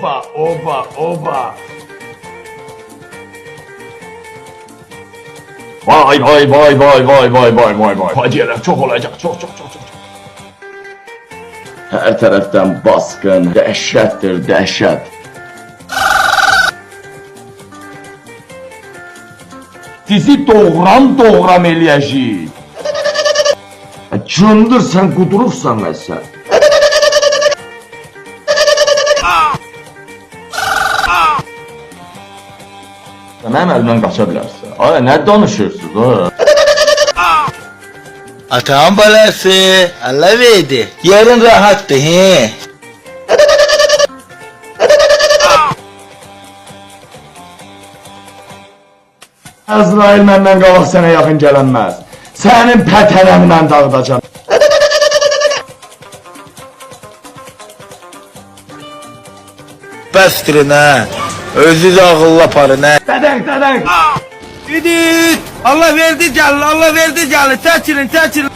Oba, oba, oba. Vay vay vay vay vay vay vay vay vay. Faciələr çox olacaq, çox. Hər tərəfdən baskın, dəhşətdir, dəhşət. Sizi doğram eləyəcəyik. Cındır, sən qudurursan sən. Mənim əlimdən qaça bilərsən. Ay, nə danışırsınız? Atan balası, Allah verdi. Yerin rahattı he. Əzrail məndən qabaq sənə yaxın gələnməz. Sənin pətənəmlə dağıdacam. Bəstirin ha. Özünüz ağıllı aparın ha. Dədək. Gidin. Allah verdi gəlin, Allah verdi gəlin. Çəkilin.